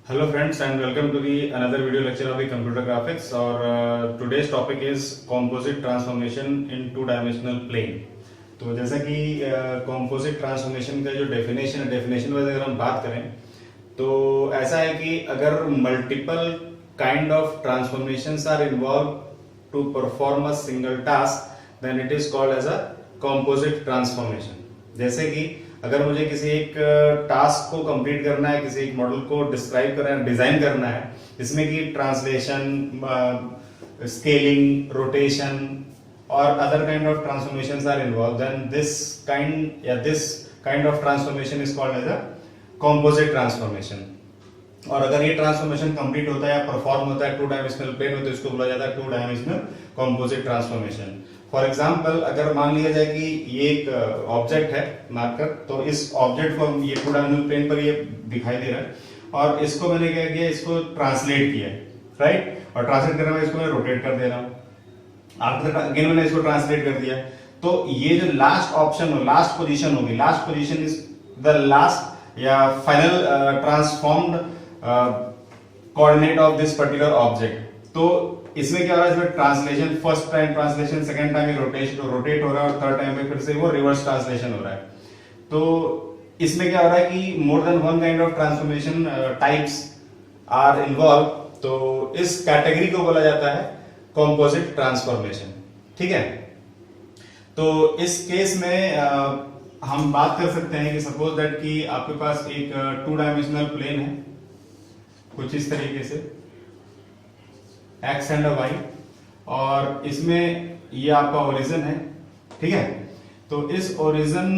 Hello friends and welcome to the another video lecture of the computer graphics और today's topic is composite transformation in two dimensional plane। तो जैसा कि composite transformation का जो definition wise अगर हम बात करें तो ऐसा है कि अगर multiple kind of transformations are involved to perform a single task then it is called as a composite transformation। जैसे कि अगर मुझे किसी एक टास्क को कंप्लीट करना है, किसी एक मॉडल को डिस्क्राइब करना है, डिजाइन करना है, जिसमें कि ट्रांसलेशन, स्केलिंग, रोटेशन और other kind of transformations are involve, then this kind of transformation is called as a composite transformation. और अगर ये ट्रांसफॉर्मेशन कंप्लीट होता है या परफॉर्म होता है टू डायमेंशनल प्लेन में तो इसको बोला जाता है two dimensional composite transformation. For example अगर मान लिया जाए कि ये एक ऑब्जेक्ट है मार्कर, तो इस ऑब्जेक्ट को ये टू डायमेंशनल प्लेन पर ये दिखाई दे रहा है और इसको मैंने क्या किया, इसको ट्रांसलेट किया, राइट। और ट्रांसलेट करने में इसको मैं रोटेट कर दे रहा हूँ, आफ्टर अगेन मैंने इसको ट्रांसलेट कर दिया। तो ये जो लास्ट ऑप्शन हो, लास्ट पोजीशन होगी, last position is the last या final transformed coordinate of this particular object. तो इसमें क्या हो रहा है, इसमें translation, first time translation, second time rotate हो रहा है और थर्ड टाइम पे फिर से वो रिवर्स ट्रांसलेशन हो रहा है। तो इसमें क्या हो रहा है कि more than one kind of transformation types are involve. तो इस कैटेगरी को बोला जाता है कंपोजिट ट्रांसफॉर्मेशन, ठीक है। तो इस केस में हम बात कर सकते हैं कि सपोज दैट कि आपके पास एक टू डायमेंशनल प्लेन है कुछ इस तरीके से, एक्स एंड वाई, और इसमें ये आपका ओरिजिन है, ठीक है। तो इस ओरिजिन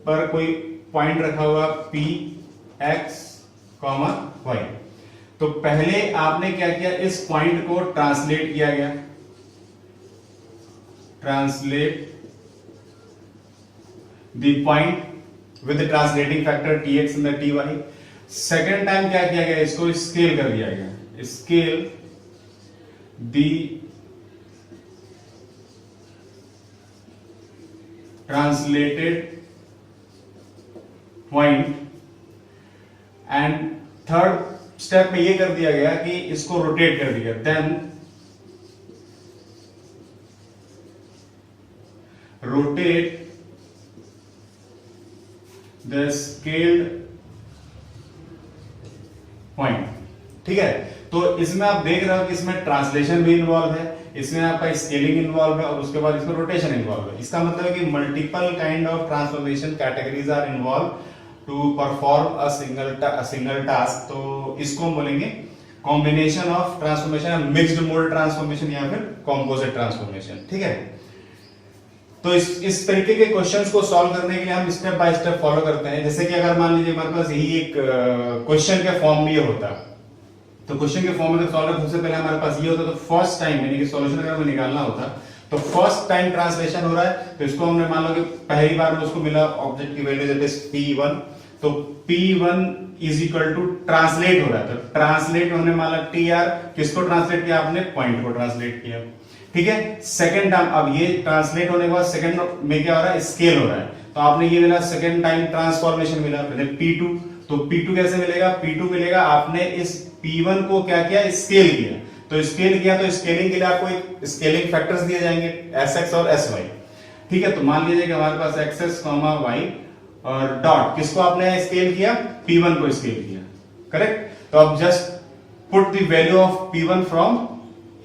पर कोई पॉइंट रखा हुआ पी एक्स कॉमा वाई। तो पहले आपने क्या किया, इस पॉइंट को ट्रांसलेट किया गया, translate the point with the translating factor T X and T Y. Second time क्या किया गया, इसको स्केल कर दिया गया, scale the translated point and third step में ये कर दिया गया कि इसको रोटेट कर दिया, then rotate the scaled point, ठीक है। तो इसमें आप देख रहे हो कि इसमें ट्रांसलेशन भी इन्वॉल्व है, इसमें आपका स्केलिंग इन्वॉल्व है और उसके बाद इसमें रोटेशन इन्वॉल्व है। इसका मतलब है कि multiple kind of transformation categories are involve to perform a single task. तो इसको हम बोलेंगे combination of transformation, mixed mode transformation या फिर कंपोजिट ट्रांसफॉर्मेशन, ठीक है। तो इस तरीके के क्वेश्चंस को सॉल्व करने के लिए हम स्टेप बाय स्टेप फॉलो करते हैं। जैसे कि अगर मान लीजिए हमारे पास यही एक क्वेश्चन के फॉर्म में ये होता, तो क्वेश्चन के फॉर्म में सॉल्व सबसे पहले हमारे पास ये होता, तो फर्स्ट टाइम यानी कि सॉल्यूशन अगर हमें निकालना होता तो फर्स्ट टाइम ट्रांसलेशन हो रहा है, तो इसको हमने मान लो कि पहली बार में उसको मिला ऑब्जेक्ट की वैल्यू दैट इज P1, तो P1 is equal to translate हो रहा है, तो ट्रांसलेट हमने माना TR, किसको ट्रांसलेट किया आपने, पॉइंट को ट्रांसलेट किया, ठीक है। सेकंड टाइम अब ये ट्रांसलेट होने के बाद सेकंड में क्या हो रहा है, स्केल हो रहा है, तो आपने ये मिला सेकंड टाइम ट्रांसफॉर्मेशन मिला, P2, तो P2 कैसे मिलेगा, P2 मिलेगा आपने इस P1 को क्या किया, स्केल किया, तो स्केल किया तो स्केलिंग के लिए आपको एक स्केलिंग फैक्टर्स दिए जाएंगे Sx और Sy, ठीक है। तो मान लीजिए कि हमारे पास xs, y और डॉट, किसको आपने स्केल किया, P1 को स्केल किया, करेक्ट। तो अब just put the value of P1 from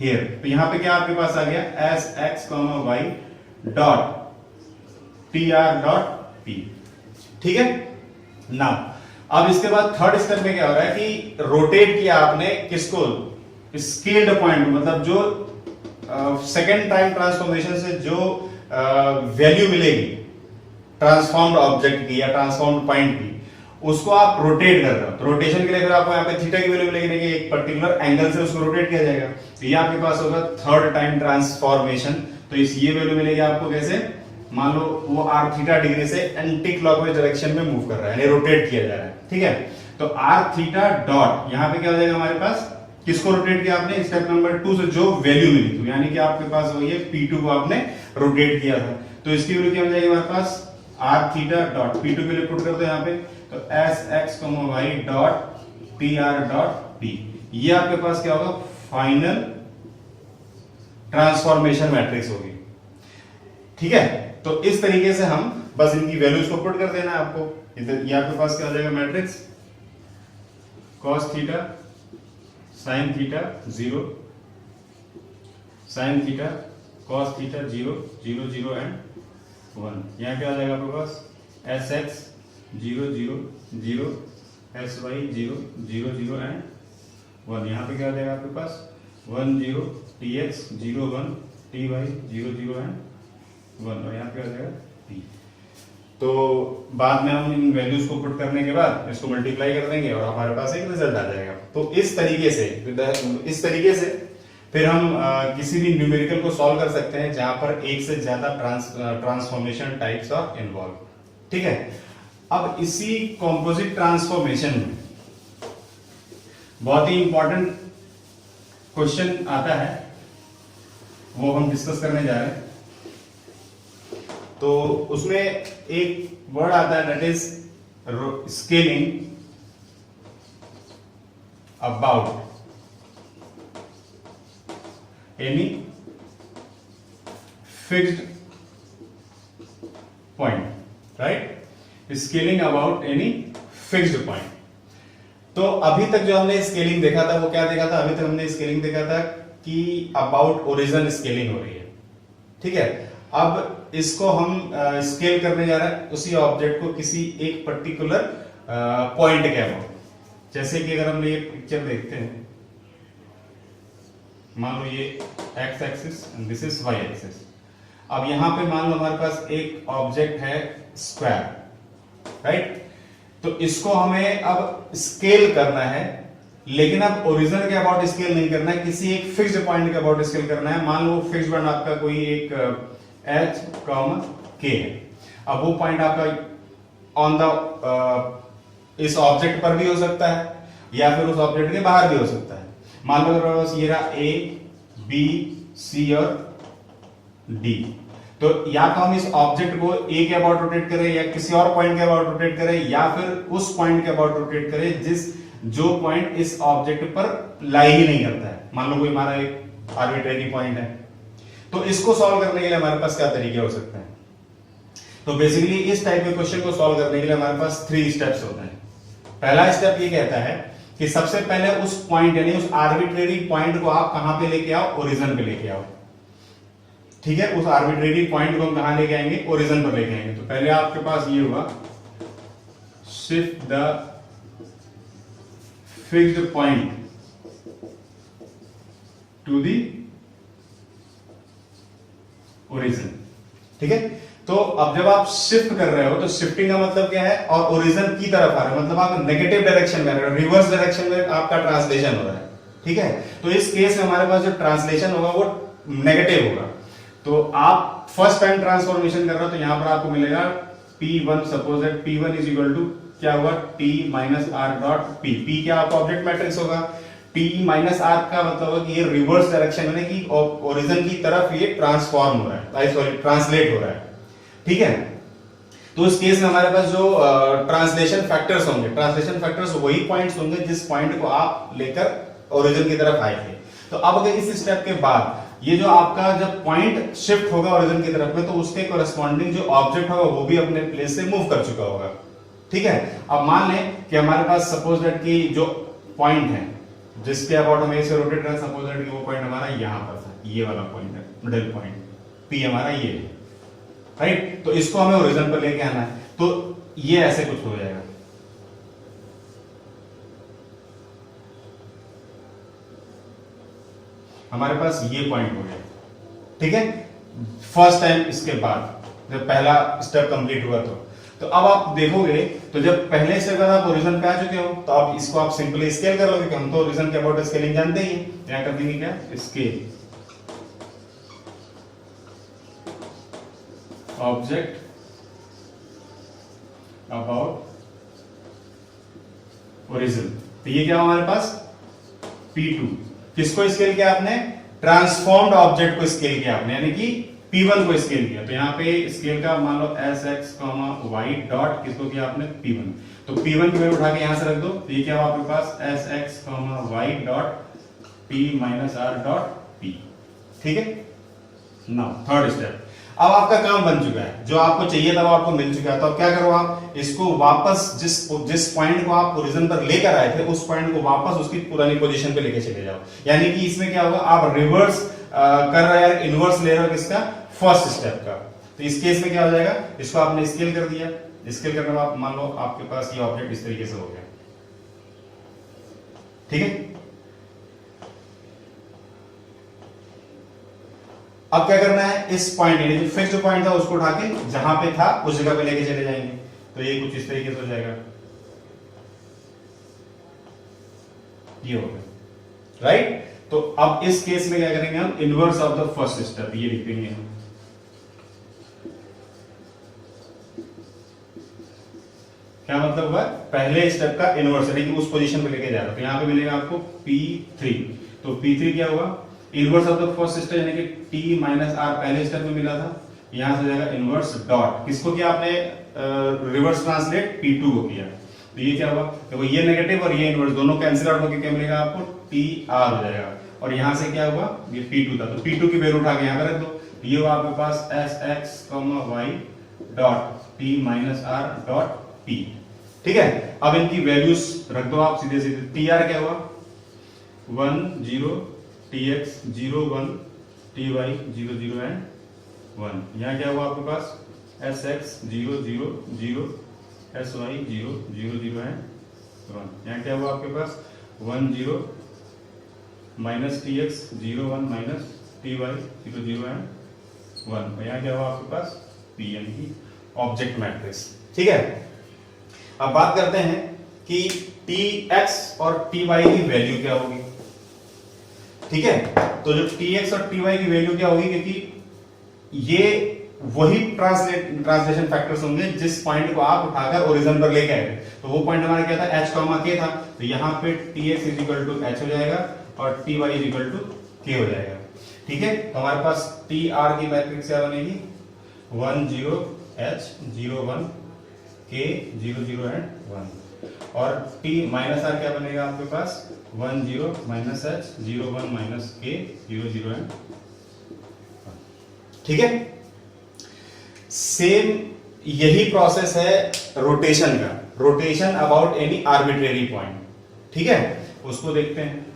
here, तो यहां पे क्या आपके पास आ गया Sx, y dot tr dot p, ठीक है। नाउ अब इसके बाद थर्ड स्टेप में क्या हो रहा है कि रोटेट किया आपने किसको, स्केल्ड पॉइंट, मतलब जो सेकेंड टाइम ट्रांसफॉर्मेशन से जो वैल्यू मिलेगी ट्रांसफॉर्म्ड ऑब्जेक्ट की या ट्रांसफॉर्म्ड पॉइंट की, उसको आप रोटेट कर रहे हो। तो रोटेशन के लिए फिर आपको यहाँ पे थीटा की वैल्यू मिलेगी, एक पर्टिकुलर एंगल से उसको रोटेट किया जाएगा, तो ये आपके पास होगा थर्ड टाइम ट्रांसफॉर्मेशन। तो इस ये वैल्यू मिलेगी आपको कैसे, मान लो वो r थीटा डिग्री से एंटी क्लॉकवाइज डायरेक्शन में मूव कर रहा है, यानी रोटेट किया जा रहा है, ठीक है। तो r थीटा डॉट यहाँ पे क्या हो जाएगा हमारे पास, किसको रोटेट किया आपने, स्टेप नंबर 2 से जो वैल्यू मिली, तो यानी कि आपके पास वही है P2 को आपने रोटेट किया था, तो इसकी वैल्यू क्या हो जाएगी हमारे पास, r थीटा डॉट P2 के लिए पुट कर दो यहाँ पे, तो S x y dot T R dot P, ये आपके पास क्या होगा, फाइनल ट्रांसफॉर्मेशन मैट्रिक्स होगी। ठीक है, तो इस तरीके से हम बस इनकी वैल्यूज को पुट कर देना है आपको। ये आपके पास क्या हो जाएगा, matrix cos theta sin theta 0, sin theta cos theta 0 0 0 and 1। यहाँ क्या आ जाएगा आपके पास, S X 0 0 0, S Y 0 0 0 and 1। यहाँ पे क्या आ जाएगा आपके पास 1 0, T X 0 1, T Y 0 0 and 1, और यहाँ पे आ जाएगा टी। तो बाद में हम इन वैल्यूज को पुट करने के बाद इसको मल्टीप्लाई कर देंगे और हमारे पास एक रिजल्ट आ जाएगा। तो इस तरीके से फिर हम किसी भी न्यूमेरिकल को सॉल्व कर सकते हैं जहां पर एक से ज्यादा ट्रांसफॉर्मेशन टाइप्स आर इन्वॉल्व। ठीक है, अब इसी कॉम्पोजिट ट्रांसफॉर्मेशन में बहुत ही इंपॉर्टेंट क्वेश्चन आता है, वो हम डिस्कस करने जा रहे हैं। तो उसमें एक वर्ड आता है that is scaling about any fixed point, right, scaling about any fixed point. तो अभी तक जो हमने स्केलिंग देखा था वो क्या देखा था, अभी तक हमने स्केलिंग देखा था कि अबाउट ओरिजिन स्केलिंग हो रही है। ठीक है, अब इसको हम स्केल करने जा रहे हैं उसी ऑब्जेक्ट को किसी एक पर्टिकुलर पॉइंट के अबाउट। जैसे कि अगर हम ये पिक्चर देखते हैं, मान लो ये X axis and this is Y axis. अब यहां पे मान लो हमारे पास एक ऑब्जेक्ट है स्क्वायर, राइट। तो इसको हमें अब स्केल करना है, लेकिन अब ओरिजिन के अबाउट स्केल नहीं करना है, किसी एक फिक्स्ड पॉइंट के अबाउट स्केल करना है। मान लो फिक्स्ड पॉइंट आपका कोई एक एच के है। अब वो पॉइंट आपका ऑन द इस ऑब्जेक्ट पर भी हो सकता है या फिर उस ऑब्जेक्ट के बाहर भी हो सकता है। मान लो अगर ये रहा ए बी सी और डी, तो या तो हम इस ऑब्जेक्ट को ए के अबाउट रोटेट करें या किसी और पॉइंट के अबाउट रोटेट करें या फिर उस पॉइंट के अबाउट रोटेट करें जो पॉइंट इस ऑब्जेक्ट पर लाई ही नहीं करता है। मान लो कोई हमारा एक आर्बिट्रेरी पॉइंट है, तो इसको सॉल्व करने के लिए हमारे पास क्या तरीके हो सकते हैं। तो बेसिकली इस टाइप के क्वेश्चन को सॉल्व करने के लिए हमारे पास 3 स्टेप्स होते हैं। पहला स्टेप ये कहता है कि सबसे पहले उस पॉइंट यानी उस आर्बिट्रेरी पॉइंट को आप कहां पे लेके आओ, ओरिजिन पे लेके आओ। ठीक है, उस आर्बिट्रेरी पॉइंट को हम कहां लेके आएंगे, ओरिजिन पर लेके आएंगे। तो पहले आपके पास ये हुआ shift the fixed point two the origin. ठीक है, तो अब जब आप शिफ्ट कर रहे हो तो शिफ्टिंग का मतलब क्या है, और ओरिजिन की तरफ आ रहे हो, मतलब आप नेगेटिव डायरेक्शन में आ रहे हो, रिवर्स डायरेक्शन में आपका ट्रांसलेशन हो रहा है। ठीक है, तो इस केस में हमारे पास जो ट्रांसलेशन होगा वो नेगेटिव होगा। तो आप फर्स्ट टाइम ट्रांसफॉर्मेशन कर रहे हो तो यहां पर आपको मिलेगा P1, suppose that P1 is equal to क्या होगा, T minus R dot P. P क्या आपका ऑब्जेक्ट मैट्रिक्स होगा, T माइनस आर का मतलब होगा कि ये रिवर्स डायरेक्शन में कि ओरिजिन की तरफ ये ट्रांसफॉर्म हो रहा है, सॉरी ट्रांसलेट हो रहा है। ठीक है, तो इस केस में हमारे पास जो ट्रांसलेशन फैक्टर्स होंगे, ट्रांसलेशन फैक्टर्स वही पॉइंट्स होंगे जिस पॉइंट को आप लेकर ओरिजिन की तरफ आए थे। तो अब अगर इस स्टेप के बाद ये जो आपका जब पॉइंट शिफ्ट होगा ओरिजिन की तरफ में, तो उसके कोरेस्पॉन्डिंग जो ऑब्जेक्ट होगा वो भी अपने प्लेस से मूव कर चुका होगा। ठीक है, अब मान लें कि हमारे पास सपोज दैट कि जो पॉइंट है जिसके अबाउट हम ऐसे रोटेट कर, सपोज दैट कि वो पॉइंट हमारा यहां पर था, ये वाला पॉइंट है, मिडिल पॉइंट पी हमारा ये है, राइट। तो इसको हमें ओरिजिन पर लेके आना है, तो ये ऐसे कुछ हो जाएगा। हमारे पास ये पॉइंट हो गया। ठीक है, फर्स्ट टाइम इसके बाद जब पहला स्टेप कंप्लीट हुआ तो अब आप देखोगे तो जब पहले से अगर आप ओरिजिन पे आ चुके हो तो अब इसको आप सिंपली स्केल कर लोगे कि हम तो ओरिजिन के अबाउट स्केलिंग जानते ही हैं। यहां कर देंगे क्या, स्केल ऑब्जेक्ट अबाउट ओरिजिन। तो ये क्या हमारे पास P2। किसको स्केल किया आपने, ट्रांसफॉर्म्ड ऑब्जेक्ट को स्केल किया आपने, यानी कि P1 को स्केल किया, तो यहाँ पे स्केल का मान लो एस एक्स वाई डॉट किसको किया आपने P1, तो P1 की वैल्यू उठा के यहां से रख दो, तो ये क्या हुआ आपके पास S X Y dot P minus R dot P। ठीक है, नाउ थर्ड स्टेप, अब आपका काम बन चुका है, जो आपको चाहिए था वो आपको मिल चुका है, तो अब क्या करो आप इसको वापस जिस पॉइंट को आप ओरिजिन पर लेकर आए थे उस पॉइंट को वापस उसकी पुरानी पोजीशन पे लेके चले जाओ। यानी कि इसमें क्या होगा, आप रिवर्स कर रहे हैं, इनवर्स ले रहे हो किसका, फर्स्ट स्टेप का। तो इस केस में क्या हो जाएगा, इसको आपने स्केल कर दिया, स्केल करने के बाद मान लो आपके पास ये ऑब्जेक्ट इस तरीके से हो गया। ठीक है, अब क्या करना है, इस पॉइंट यानी जो फिक्स्ड पॉइंट था उसको उठा के जहां पे था उस जगह पे लेके चले जाएंगे, तो ये कुछ इस तरीके से हो जाएगा, ये हो गया राइट। तो अब इस केस में क्या करेंगे हम, inverse of the first step ये लिखेंगे हम। क्या मतलब हुआ, पहले स्टेप का इनवर्स यानी कि उस पोजीशन पे लेके जा रहा है, तो यहां पे मिलेगा आपको P3, तो P3 क्या हुआ, inverse of the first step यानी कि T माइनस आर पहले स्टेप में मिला था, यहां से जाएगा इनवर्स डॉट किसको किया आपने, रिवर्स ट्रांसलेट P2 को किया, तो ये क्या हुआ, देखो ये नेगेटिव और ये इनवर्स दोनों कैंसिल आउट होकर क्या मिलेगा आपको, TR हो जाएगा, और यहां से क्या हुआ, ये P2 था, तो P2 की वैल्यू उठा के यहां पे रख दो, तो ये हुआ आपके पास S X Y dot T minus R dot P। ठीक है, अब इनकी वैल्यूज रख दो आप सीधे सीधे, TR क्या हुआ 1 0, TX 0 1, TY 0 0 एंड 1, यहाँ क्या हुआ आपके पास SX 0 0 0, SY 0 0 0 एंड 1, यहाँ क्या हुआ आपके पास 1 0 minus TX 0 1 minus TY 0 0 and 1, यहाँ क्या हुआ आपके पास P यानी कि ऑब्जेक्ट मैट्रिक्स। ठीक है, अब बात करते हैं कि Tx और Ty की वैल्यू क्या होगी। ठीक है, तो जो Tx और Ty की वैल्यू क्या होगी, क्योंकि ये वही ट्रांसलेशन फैक्टर्स होंगे जिस पॉइंट को आप उठाकर ओरिजिन पर लेके आए, तो वो पॉइंट हमारा क्या था h, k था, तो यहां पे Tx h हो जाएगा और Ty k हो जाएगा। ठीक है, तो हमारे पास Tr की मैट्रिक्स क्या बनेगी 1 0 h 0 1 k 0 0 एंड 1, और T माइनस आर क्या बनेगा आपके पास 1 0 minus h 0 1 minus k 0 0 and 1। ठीक है, सेम यही प्रोसेस है रोटेशन का, rotation about any arbitrary point. ठीक है, उसको देखते हैं।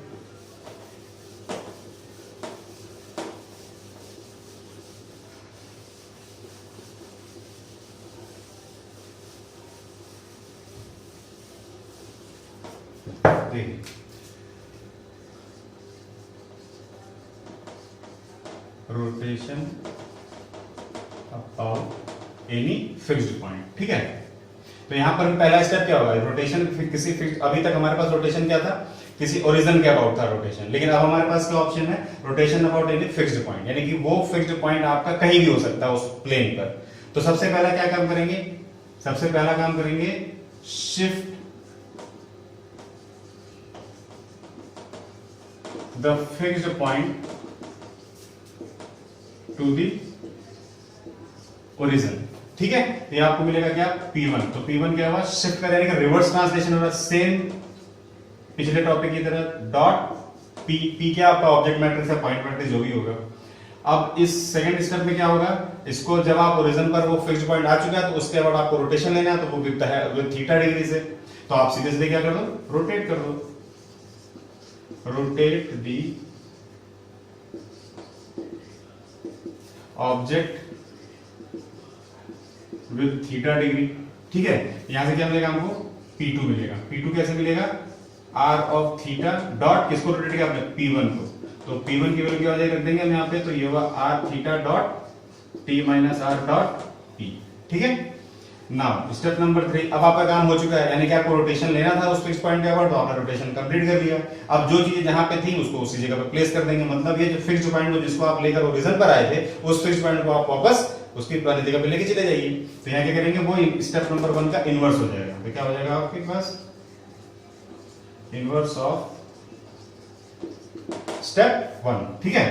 Rotation about any fixed point. ठीक है, तो यहां पर पहला स्टेप क्या होगा, रोटेशन किसी फिक्स, अभी तक हमारे पास रोटेशन क्या था, किसी ओरिजिन के अबाउट था रोटेशन, लेकिन अब हमारे पास क्या ऑप्शन है, rotation about any fixed point, यानी कि वो फिक्स्ड पॉइंट आपका कहीं भी हो सकता है उस प्लेन पर। तो सबसे पहला क्या काम करेंगे, सबसे पहला काम करेंगे shift the fixed point two the origin. ठीक है, ये आपको मिलेगा क्या P1, तो P1 क्या हुआ, शिफ्ट कर यानी कि रिवर्स ट्रांसलेशन हो रहा है, सेम पिछले टॉपिक की तरह, डॉट P क्या आपका ऑब्जेक्ट मैट्रिक्स है, पॉइंट मैट्रिक्स जो भी होगा। अब इस सेकंड स्टेप में क्या होगा, इसको जब आप ओरिजिन पर वो फिक्स्ड पॉइंट आ चुका है तो उसके बाद आपको रोटेशन लेना है, तो वो दिखता है थीटा डिग्री से, तो आप सीधे सीधे क्या कर दो, रोटेट कर दो, rotate the object with theta degree. ठीक है, यहां से क्या मिलेगा हमको P2 मिलेगा, P2 कैसे मिलेगा, R ऑफ थीटा डॉट किसको रोटेट किया आपने, P1 को, तो P1 की वैल्यू क्या हो जाएगी, रख देंगे हम यहाँ पे, तो ये हुआ R theta dot T minus R dot P। ठीक है, नाउ स्टेप नंबर 3, अब आपका काम हो चुका है, यानी कि आपको रोटेशन लेना था उस फिक्स पॉइंट के ऊपर, तो आपने रोटेशन कंप्लीट कर लिया। अब जो चीज जहां पे थी उसको उसी जगह पे प्लेस कर देंगे, मतलब ये जो फिक्स्ड पॉइंट को जिसको आप लेकर ओरिजिन पर आए थे उस फिक्स्ड पॉइंट को आप वापस उसकी पुरानी जगह पे लेके चले जाइए। तो यहाँ क्या करेंगे, वो स्टेप नंबर 1 का इनवर्स हो जाएगा, तो क्या हो जाएगा आपके पास इनवर्स ऑफ स्टेप 1। ठीक है,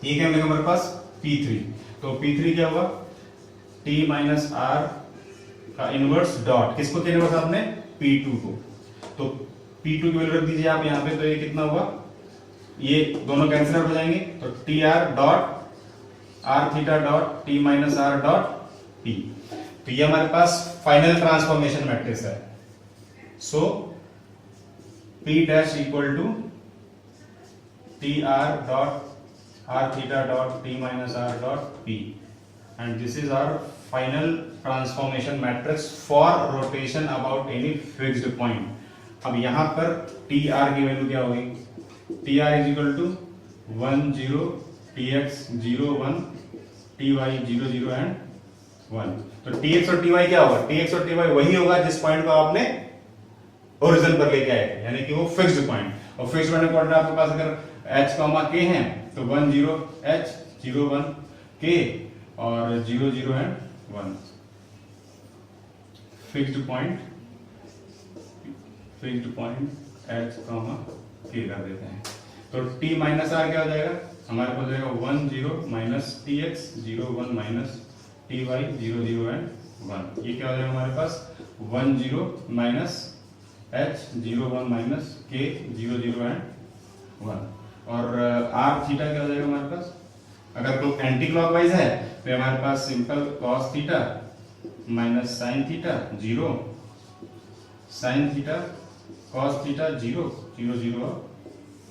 ये क्या मिलेगा हमारे पास P3। तो P3 क्या हुआ, T माइनस आर का इनवर्स डॉट, किसको क्या इनवर्स आपने, P2 को। तो P2 की वैल्यू रख दीजिए आप यहाँ पे, तो ये कितना हुआ, ये दोनों कैंसिल आउट हो जाएंगे, तो T R dot R theta dot T minus R dot P. तो ये हमारे पास फाइनल ट्रांसफॉर्मेशन मैट्रिक्स है। So P dash equal to T R dot R theta dot T minus R dot P, and this is our final transformation matrix for rotation about any fixed point. अब यहां पर T R की value क्या होगी, T R is equal to 1 0 T X 0 1 T Y 0 0 and 1। तो T x और T Y क्या होगा, टी एक्स और टी वाई वही होगा जिस पॉइंट को आपने ओरिजिन पर लेके आए थे, यानी कि वो फिक्स्ड पॉइंट। और फिक्स्ड पॉइंट कोऑर्डिनेट आपके पास अगर h कॉमा k है तो 1 0 h 0 1 k और 0 0 and 1 fixed point h comma k कर देते हैं। तो t माइनस आर क्या हो जाएगा, हमारे पास जाएगा 1 0 minus T X 0 1 minus T Y 0 0 and 1। ये क्या हो जाएगा हमारे पास 1 0 minus h 0 1 minus k 0 0 and 1। और r थीटा क्या हो जाएगा हमारे पास, अगर तो एंटी क्लॉकवाइज है तो हमारे पास simple cos theta minus sine theta 0 sine theta cos theta 0 0 0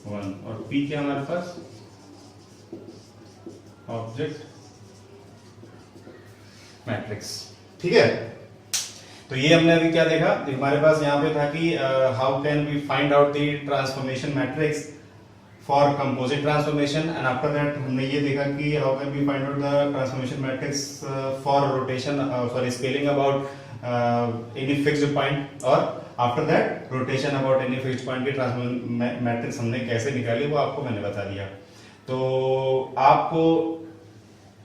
1। और p क्या हमारे पास, ऑब्जेक्ट मैट्रिक्स। ठीक है, तो ये हमने अभी क्या देखा, हमारे पास यहाँ पे था कि how can we find out the transformation matrix for composite transformation, and after that हमने ये देखा कि how can we find out the transformation matrix for rotation for scaling about any fixed point, और after that rotation about any fixed point की transformation matrix हमने कैसे निकाली वो आपको मैंने बता दिया। तो आपको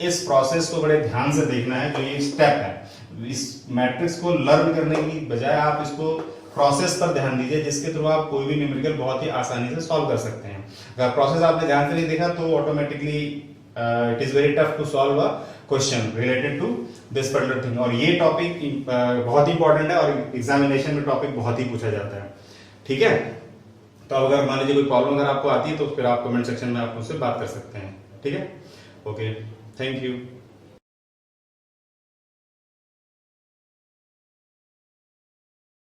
इस प्रोसेस को बड़े ध्यान से देखना है, जो ये स्टेप है, इस मैट्रिक्स को लर्न करने की बजाय आप इसको प्रोसेस पर ध्यान दीजिए, जिसके थ्रू आप कोई भी न्यूमेरिकल बहुत ही आसानी से सॉल्व कर सकते हैं। अगर प्रोसेस आपने ध्यान से नहीं देखा तो automatically it is very tough to solve a question related to this particular thing. और ये टॉपिक बहुत ही इंपॉर्टेंट है और एग्जामिनेशन में टॉपिक बहुत ही पूछा जाता है। ठीक है, तो अगर मान लीजिए कोई प्रॉब्लम अगर आपको आती है तो फिर आप कमेंट सेक्शन में आप मुझसे बात कर सकते हैं। ठीक है, ओके, थैंक यू।